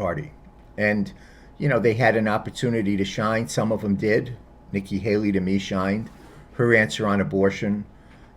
party. And, they had an opportunity to shine. Some of them did. Nikki Haley, to me, shined. Her answer on abortion,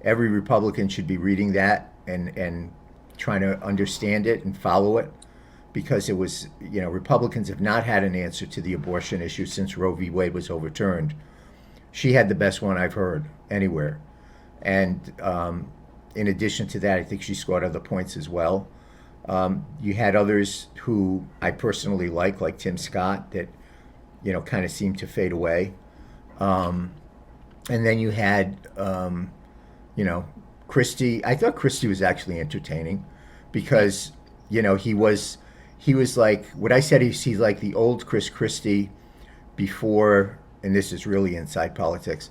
every Republican should be reading that and trying to understand it and follow it, because it was, Republicans have not had an answer to the abortion issue since Roe v. Wade was overturned. She had the best one I've heard anywhere. And in addition to that, I think she scored other points as well. You had others who I personally like Tim Scott, that, kind of seemed to fade away. And then you had, Christie. I thought Christie was actually entertaining because, he was like, what I said is he's like the old Chris Christie before, and this is really inside politics,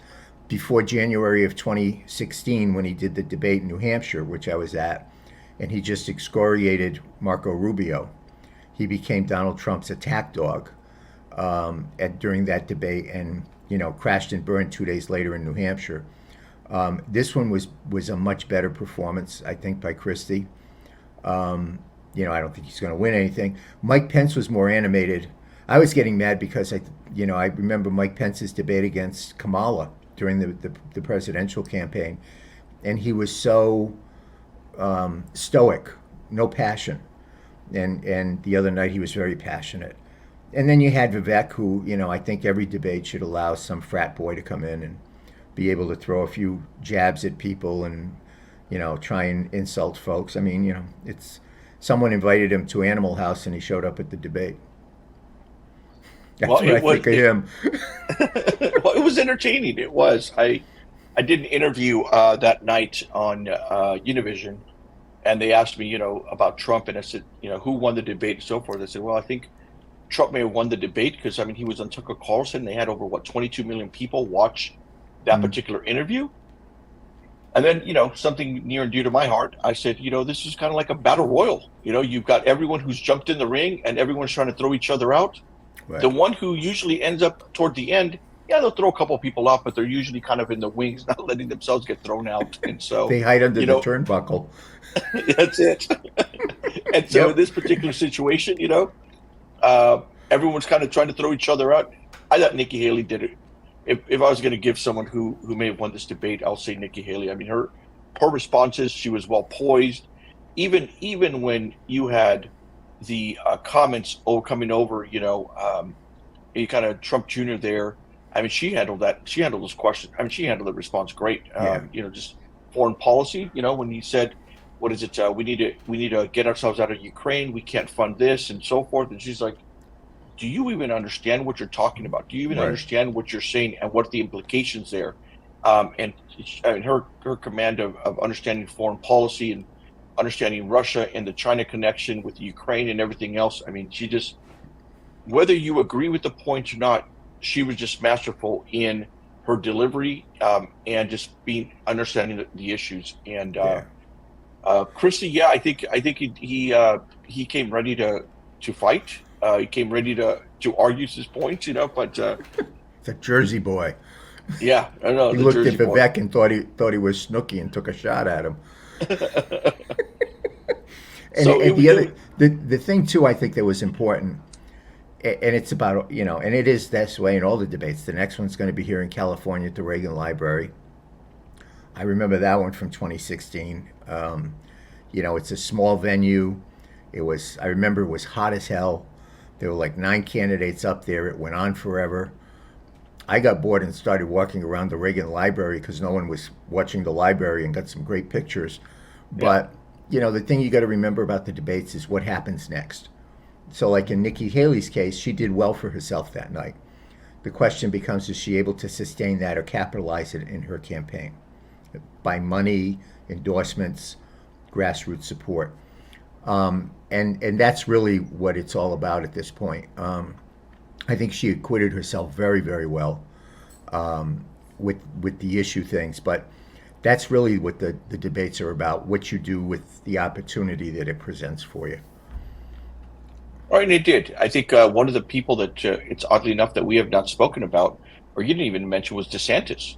before January of 2016 when he did the debate in New Hampshire, which I was at, and he just excoriated Marco Rubio. He became Donald Trump's attack dog during that debate, and crashed and burned 2 days later in New Hampshire. This one was a much better performance, I think, by Christie. I don't think he's going to win anything. Mike Pence was more animated. I was getting mad because I remember Mike Pence's debate against Kamala during the presidential campaign, and he was so stoic, no passion. And the other night he was very passionate. And then you had Vivek, who, I think every debate should allow some frat boy to come in and be able to throw a few jabs at people and, try and insult folks. I mean, it's someone invited him to Animal House and he showed up at the debate. That's what I think of him. Well, it was entertaining. It was. I did an interview that night on Univision, and they asked me, about Trump, and I said, who won the debate and so forth. I said, well, I think Trump may have won the debate because, he was on Tucker Carlson. They had over, 22 million people watch that particular interview. And then, something near and dear to my heart, I said, this is kind of like a battle royal. You've got everyone who's jumped in the ring and everyone's trying to throw each other out. Right. The one who usually ends up toward the end, they'll throw a couple of people out, but they're usually kind of in the wings, not letting themselves get thrown out. And so they hide under the turnbuckle. That's it. And so in this particular situation, everyone's kind of trying to throw each other out. I thought Nikki Haley did it. If I was going to give someone who may have won this debate, I'll say Nikki Haley. I mean, her responses, she was well poised. Even when you had the comments coming over, you kind of Trump Jr. there. I mean, she handled that. She handled those questions. I mean, she handled the response great. Just foreign policy. When he said, "What is it? We need to get ourselves out of Ukraine. We can't fund this and so forth." And she's like, do you even understand what you're talking about? Do you even understand what you're saying and what are the implications there? And her command of understanding foreign policy and understanding Russia and the China connection with Ukraine and everything else. I mean, she just, whether you agree with the points or not, she was just masterful in her delivery and just understanding the issues. And Christie, I think he came ready to fight. He came ready to argue his points, but it's a Jersey boy. Yeah, I know. He looked at Vivek and thought he was Snooki and took a shot at him. The thing too, I think that was important, and it's about and it is this way in all the debates. The next one's going to be here in California at the Reagan Library. I remember that one from 2016. It's a small venue. I remember it was hot as hell. There were like 9 candidates up there. It went on forever. I got bored and started walking around the Reagan Library because no one was watching the library, and got some great pictures. But, the thing you got to remember about the debates is what happens next. So like in Nikki Haley's case, she did well for herself that night. The question becomes, is she able to sustain that or capitalize it in her campaign by money, endorsements, grassroots support? And that's really what it's all about at this point. I think she acquitted herself very, very well with the issue things, but that's really what the debates are about, what you do with the opportunity that it presents for you. Right, and it did. I think one of the people that it's oddly enough that we have not spoken about, or you didn't even mention, was DeSantis.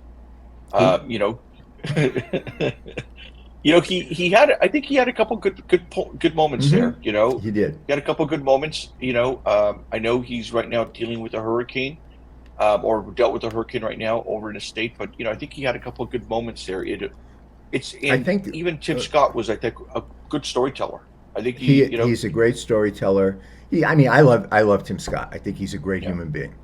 he had, I think he had a couple good moments Hmm. there. He did. He had a couple good moments. I know he's right now dealing with a hurricane, or dealt with a hurricane right now over in the state. But I think he had a couple of good moments there. It's I and think even Tim uh, Scott was, I think, a good storyteller. I think he's a great storyteller. I mean, I love Tim Scott. I think he's a great yeah, human being.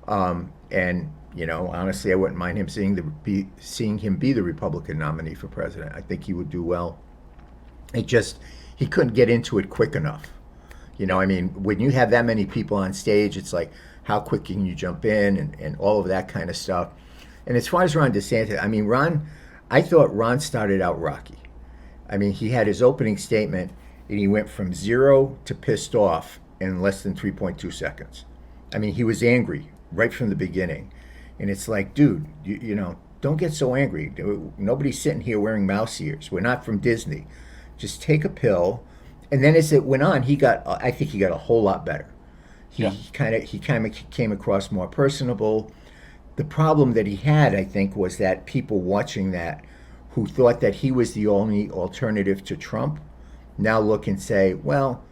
And honestly, I wouldn't mind him seeing him be the Republican nominee for president. I think he would do well. It just he couldn't get into it quick enough. yeah, I mean, when you have that many people on stage, it's like how quick can you jump in and all of that kind of stuff. And as far as Ron DeSantis, I mean, I thought Ron started out rocky. I mean, he had his opening statement and he went from 0 to pissed off in less than 3.2 seconds. I mean, he was angry right from the beginning. And it's like, dude, don't get so angry. Nobody's sitting here wearing mouse ears. We're not from Disney. Just take a pill. And then as it went on, I think he got a whole lot better. He yeah, kind of came across more personable. The problem that he had, I think, was that people watching that who thought that he was the only alternative to Trump now look and say, well,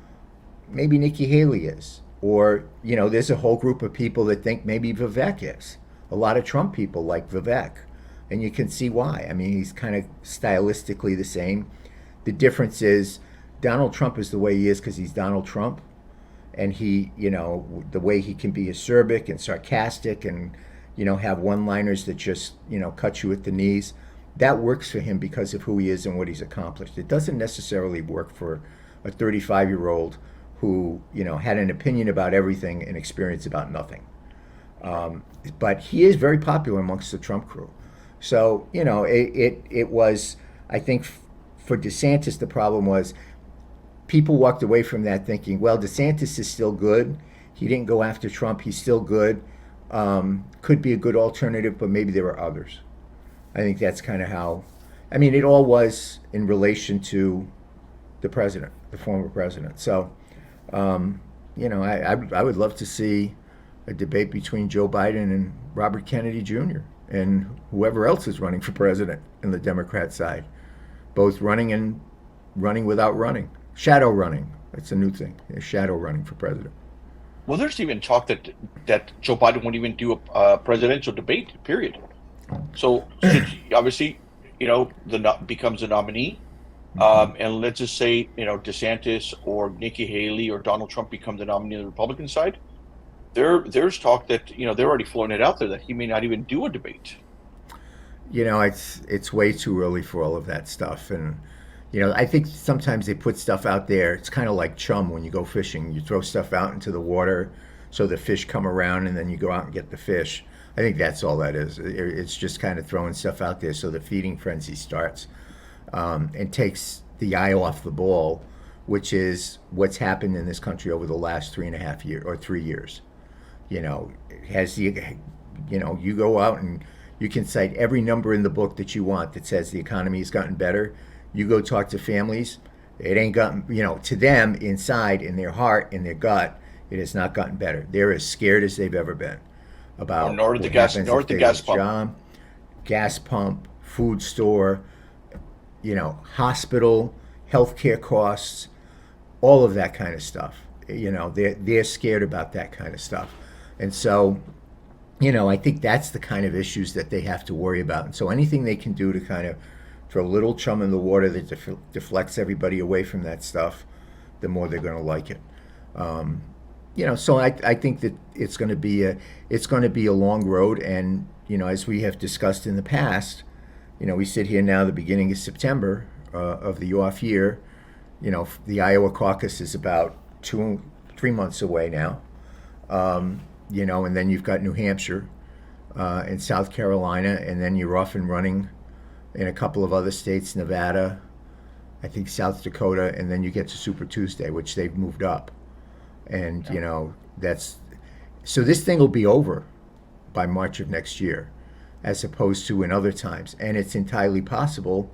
maybe Nikki Haley is. Or, there's a whole group of people that think maybe Vivek is. A lot of Trump people like Vivek. And you can see why. I mean, he's kind of stylistically the same. The difference is Donald Trump is the way he is because he's Donald Trump. And the way he can be acerbic and sarcastic and, have one liners that just, cut you at the knees. That works for him because of who he is and what he's accomplished. It doesn't necessarily work for a 35-year-old who, had an opinion about everything and experience about nothing. But he is very popular amongst the Trump crew. So, it was, I think, for DeSantis, the problem was people walked away from that thinking, well, DeSantis is still good. He didn't go after Trump. He's still good. Could be a good alternative, but maybe there are others. I think that's kind of how. I mean, it all was in relation to the president, the former president. So, I would love to see a debate between Joe Biden and Robert Kennedy Jr. and whoever else is running for president in the Democrat side, both running and running without running, shadow running. That's a new thing. Shadow running for president. well, there's even talk that Joe Biden won't even do a presidential debate. Period. So should obviously, becomes a nominee, and let's just say DeSantis or Nikki Haley or Donald Trump become the nominee on the Republican side. There's talk that they're already floating it out there that he may not even do a debate. It's way too early for all of that stuff, and I think sometimes they put stuff out there. It's kind of like chum when you go fishing. You throw stuff out into the water so the fish come around, and then you go out and get the fish. I think that's all that is. It's just kind of throwing stuff out there so the feeding frenzy starts, and takes the eye off the ball, which is what's happened in this country over the last 3.5 years or 3 years. Has you go out and you can cite every number in the book that you want that says the economy has gotten better. You go talk to families, it ain't gotten, to them inside, in their heart, in their gut, it has not gotten better. They're as scared as they've ever been Or about nor the what gas, happens nor if the they gas lose pump. job, gas pump, food store, hospital, healthcare costs, all of that kind of stuff. They're scared about that kind of stuff. And so, I think that's the kind of issues that they have to worry about. And so anything they can do to kind of throw a little chum in the water that deflects everybody away from that stuff, the more they're going to like it. So I think that it's going to be a long road. And as we have discussed in the past, we sit here now, the beginning of September of the off year. The Iowa caucus is about 3 months away now. And then you've got New Hampshire and South Carolina, and then you're off and running in a couple of other states, Nevada, I think South Dakota, and then you get to Super Tuesday, which they've moved up. And, that's so this thing will be over by March of next year, as opposed to in other times. And it's entirely possible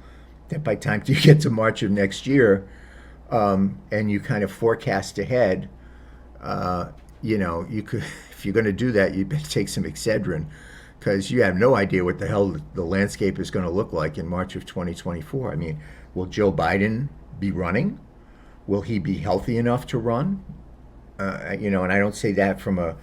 that by the time you get to March of next year, and you kind of forecast ahead, you could, if you're going to do that, you better take some Excedrin because you have no idea what the hell the landscape is going to look like in March of 2024. I mean, will Joe Biden be running? Will he be healthy enough to run? And I don't say that from a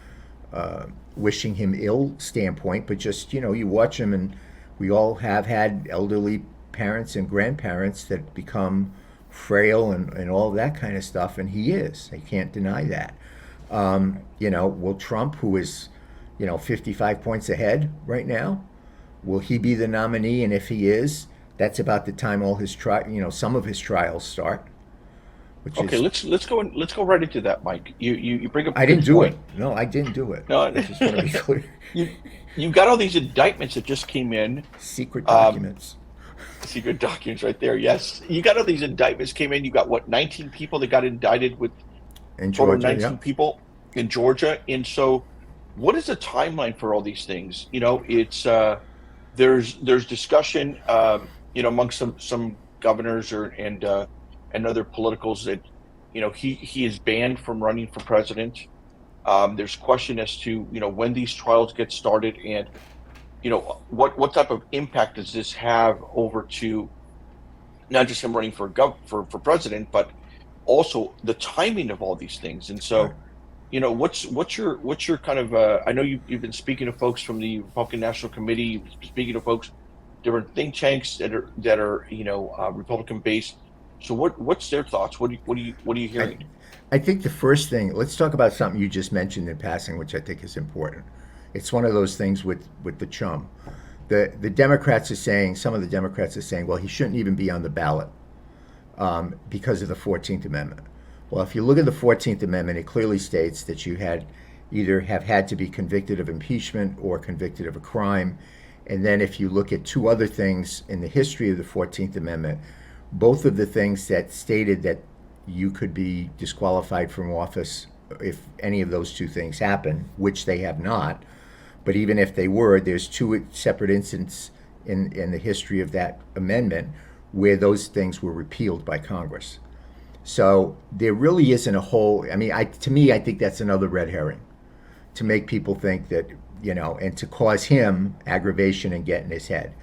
wishing him ill standpoint, but just, you watch him, and we all have had elderly parents and grandparents that become frail and all that kind of stuff, and he is. I can't deny that. Will Trump, who is, 55 points ahead right now, will he be the nominee? And if he is, that's about the time all his some of his trials start. Okay, let's go right into that, Mike. You bring up. I didn't do it. No, I didn't do it. No, I just want to be clear. You've got all these indictments that just came in. Secret documents. Secret documents, right there. Yes, you got all these indictments came in. You got 19 people that got indicted with in Georgia, 19 people in Georgia, and so what is the timeline for all these things? It's there's discussion, amongst some governors and other politicals that, he is banned from running for president. There's question as to, when these trials get started, and, what type of impact does this have over to not just him running for president, but also the timing of all these things. And so, what's your kind of, I know you've been speaking to folks from the Republican National Committee, speaking to folks, different think tanks that are Republican based. So what's their thoughts? What are you hearing? I think the first thing, let's talk about something you just mentioned in passing, which I think is important. It's one of those things with the chum. The Democrats are saying, some of the Democrats are saying, well, he shouldn't even be on the ballot because of the 14th Amendment. Well, if you look at the 14th Amendment, it clearly states that you either have had to be convicted of impeachment or convicted of a crime. And then if you look at two other things in the history of the 14th Amendment, both of the things that stated that you could be disqualified from office if any of those two things happen, which they have not. But even if they were, there's two separate instances in the history of that amendment where those things were repealed by Congress. So there really isn't a whole, to me, I think that's another red herring to make people think that, and to cause him aggravation and get in his head.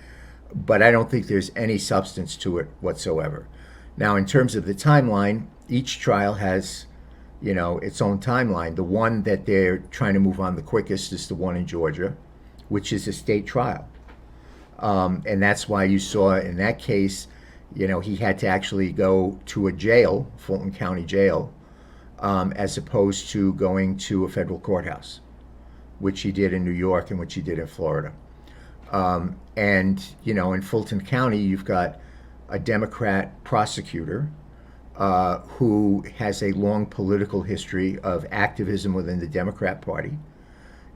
But I don't think there's any substance to it whatsoever. Now, in terms of the timeline, each trial has, its own timeline. The one that they're trying to move on the quickest is the one in Georgia, which is a state trial. And that's why you saw in that case, he had to actually go to a jail, Fulton County Jail, as opposed to going to a federal courthouse, which he did in New York and which he did in Florida. And, in Fulton County, you've got a Democrat prosecutor who has a long political history of activism within the Democrat Party,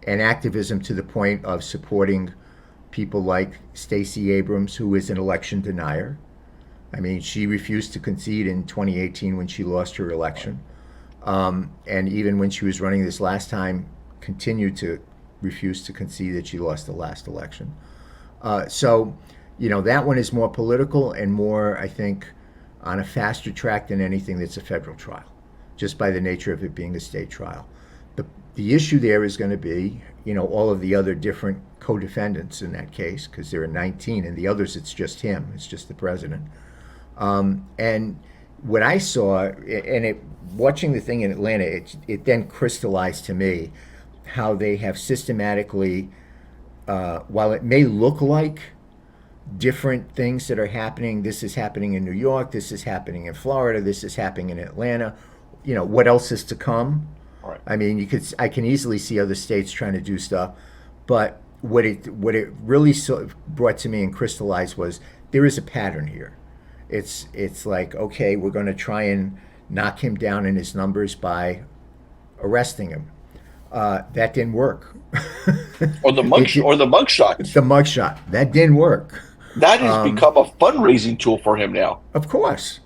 and activism to the point of supporting people like Stacey Abrams, who is an election denier. She refused to concede in 2018 when she lost her election. And even when she was running this last time, continued to refuse to concede that she lost the last election. So that one is more political and more, I think, on a faster track than anything that's a federal trial, just by the nature of it being a state trial. The issue there is going to be, all of the other different co-defendants in that case, because there are 19, and the others, it's just him, it's just the president. And what I saw, watching the thing in Atlanta, it then crystallized to me how they have systematically, while it may look like different things that are happening, this is happening in New York, this is happening in Florida, this is happening in Atlanta, what else is to come? Right. I can easily see other states trying to do stuff, but what it really brought to me and crystallized was there is a pattern here. It's like, okay, we're going to try and knock him down in his numbers by arresting him. That didn't work. Or the mugshot. The mugshot. That didn't work. That has become a fundraising tool for him now. Of course.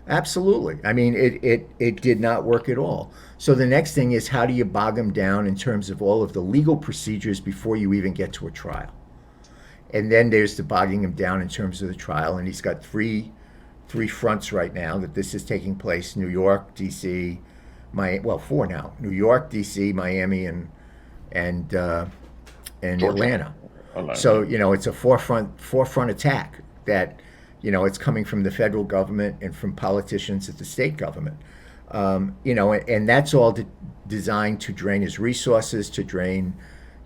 Absolutely. It did not work at all. So the next thing is, how do you bog him down in terms of all of the legal procedures before you even get to a trial? And then there's the bogging him down in terms of the trial. And he's got three fronts right now that this is taking place: New York, D.C., four now: New York, D.C., Miami, and in Georgia. Atlanta. Atlanta, So yeah. it's a forefront attack that it's coming from the federal government and from politicians at the state government. And that's all designed to drain his resources, to drain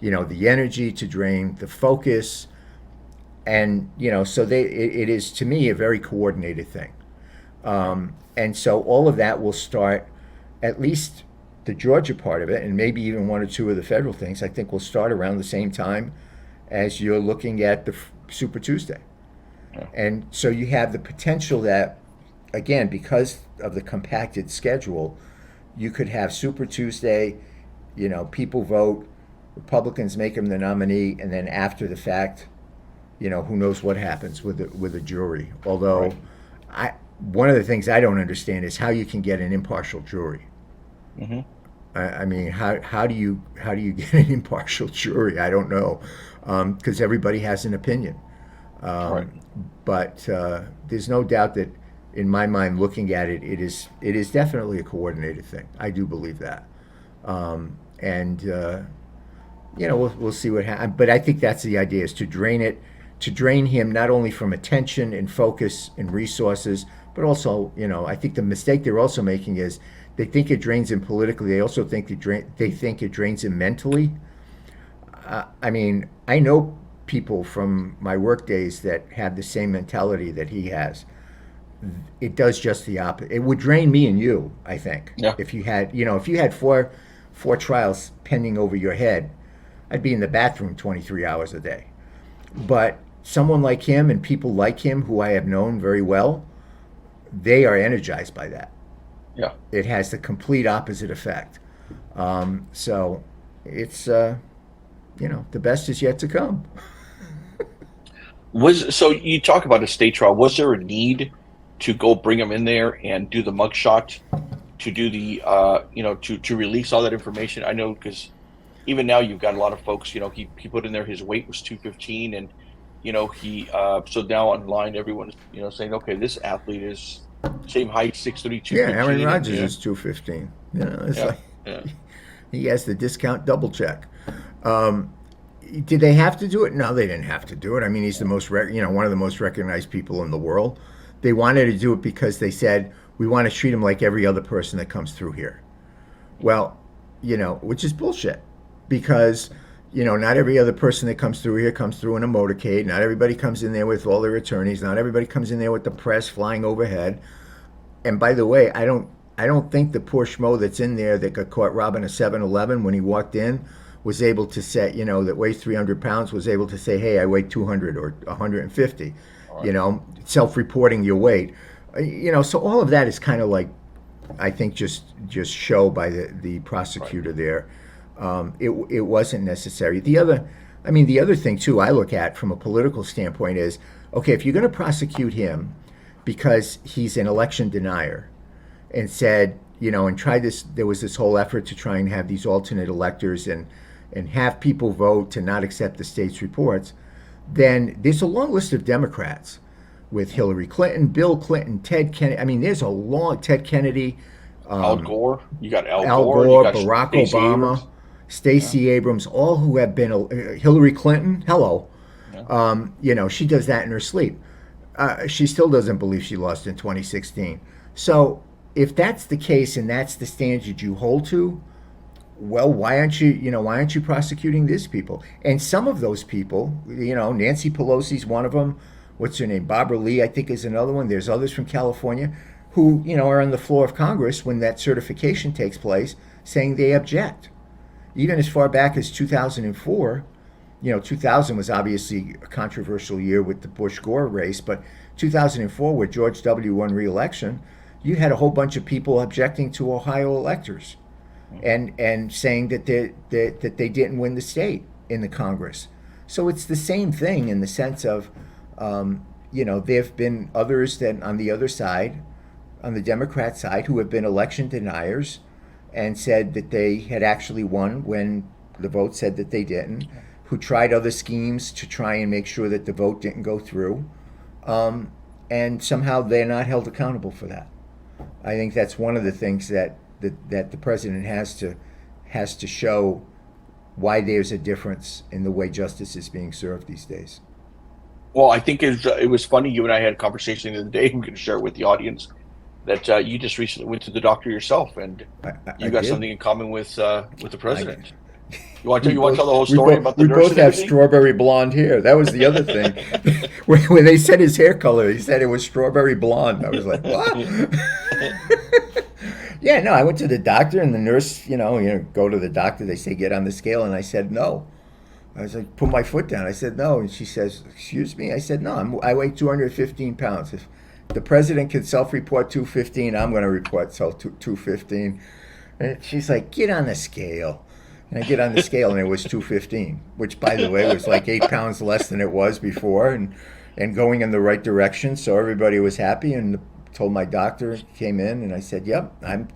the energy, to drain the focus, and so it is to me a very coordinated thing. And so all of that will start, at least the Georgia part of it, and maybe even one or two of the federal things, I think will start around the same time as you're looking at the Super Tuesday. Yeah. And so you have the potential that, again, because of the compacted schedule, you could have Super Tuesday, people vote, Republicans make him the nominee, and then after the fact, who knows what happens with a jury. Although, Right. one of the things I don't understand is how you can get an impartial jury. Hmm. I mean, how do you get an impartial jury? I don't know, because everybody has an opinion. Right. But there's no doubt that, in my mind, looking at it, it is definitely a coordinated thing. I do believe that, and we'll see what happens. But I think that's the idea: is to drain him not only from attention and focus and resources, but also, I think the mistake they're also making is they think it drains him politically. They also think they think it drains him mentally. I mean, I know people from my work days that have the same mentality that he has. It does just the opposite. It would drain me and you, I think. Yeah. If you had four trials pending over your head, I'd be in the bathroom 23 hours a day. But someone like him and people like him who I have known very well, they are energized by that. Yeah. It has the complete opposite effect. So it's the best is yet to come. So you talk about a state trial. Was there a need to go bring him in there and do the mugshot, to do the to release all that information? I know, because even now you've got a lot of folks. He put in there his weight was 215, and he so now online everyone is saying, okay, this athlete is same height, 6'3", 215. Yeah, Aaron Rodgers and, is 215. It's yeah, like yeah. he has the discount double check. Did they have to do it? No, they didn't have to do it. I mean, he's the most one of the most recognized people in the world. They wanted to do it because they said, we want to treat him like every other person that comes through here. Well, which is bullshit, because not every other person that comes through here comes through in a motorcade. Not everybody comes in there with all their attorneys. Not everybody comes in there with the press flying overhead. And by the way, I don't think the poor schmo that's in there that got caught robbing a 7-Eleven when he walked in was able to say, that weighs 300 pounds, was able to say, hey, I weigh 200 or 150, Right. Self-reporting your weight. So all of that is kind of like, I think, just show by the prosecutor Right. there. It wasn't necessary. The other thing too I look at from a political standpoint is, okay, if you're going to prosecute him because he's an election denier, and said, and tried this, there was this whole effort to try and have these alternate electors and have people vote to not accept the state's reports, then there's a long list of Democrats with Hillary Clinton, Bill Clinton, Ted Kennedy. I mean, there's a long Ted Kennedy, Al Gore. You got Al Gore, You got Barack Stacey Obama, Abrams. Yeah. Stacey Abrams, all who have been Hillary Clinton. Hello, Yeah. she does that in her sleep. She still doesn't believe she lost in 2016. So if that's the case and that's the standard you hold to, well, why aren't you prosecuting these people? And some of those people, Nancy Pelosi's one of them. What's her name? Barbara Lee, I think, is another one. There's others from California who, are on the floor of Congress when that certification takes place, saying they object. Even as far back as 2004, 2000 was obviously a controversial year with the Bush-Gore race, but 2004, where George W. won re-election, you had a whole bunch of people objecting to Ohio electors, and saying that they didn't win the state in the Congress. So it's the same thing in the sense of, there have been others that on the other side, on the Democrat side, who have been election deniers and said that they had actually won when the vote said that they didn't, who tried other schemes to try and make sure that the vote didn't go through, and somehow they're not held accountable for that. I think that's one of the things that the president has to show why there's a difference in the way justice is being served these days. Well, I think it was funny. You and I had a conversation the other day. We're going to share it with the audience that you just recently went to the doctor yourself, and I you got did. something in common with the I, president. You want to tell the whole story about the we nurse both and have everything? strawberry blonde hair. That was the other thing. When they said his hair color, he said it was strawberry blonde. I was like, what? Yeah, no, I went to the doctor and the nurse, go to the doctor. They say, get on the scale. And I said, no. I was like, put my foot down. I said, no. And she says, excuse me? I said, no, I weigh 215 pounds. If the president can self-report 215, I'm going to report 215. And she's like, get on the scale. And I get on the scale and it was 215, which, by the way, was like 8 pounds less than it was before and going in the right direction. So everybody was happy and told my doctor, came in, and I said, yep, I'm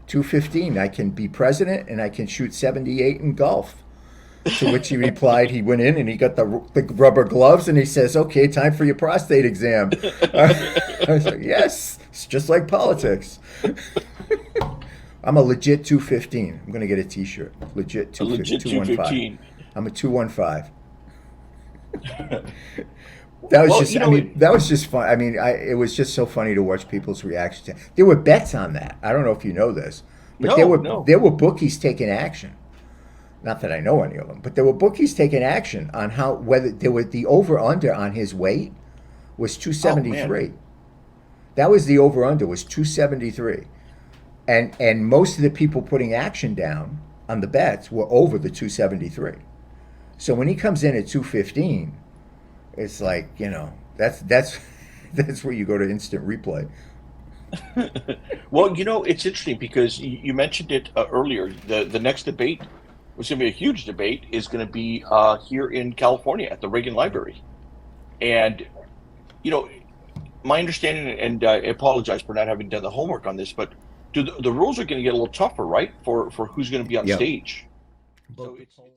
215. I can be president and I can shoot 78 in golf. To which he replied, he went in and he got the rubber gloves and he says, okay, time for your prostate exam. I was like, yes, it's just like politics. I'm a legit 215. I'm going to get a t-shirt. Legit A legit 215. 215. I'm a 215. That was Well, just, I mean, that was just fun. I mean, it was just so funny to watch people's reactions. There were bets on that. I don't know if you know this, but No. there were bookies taking action. Not that I know any of them, but there were bookies taking action on whether there were the over under on his weight was 273. That was the over under was 273. And most of the people putting action down on the bets were over the 273. So when he comes in at 215, it's like, that's that's where you go to instant replay. Well, it's interesting because you mentioned it earlier. The next debate was going to be a huge debate. Is going to be here in California at the Reagan Library, and you know, my understanding, and I apologize for not having done the homework on this, but the rules are going to get a little tougher, right? For who's going to be on Yep. stage. So it's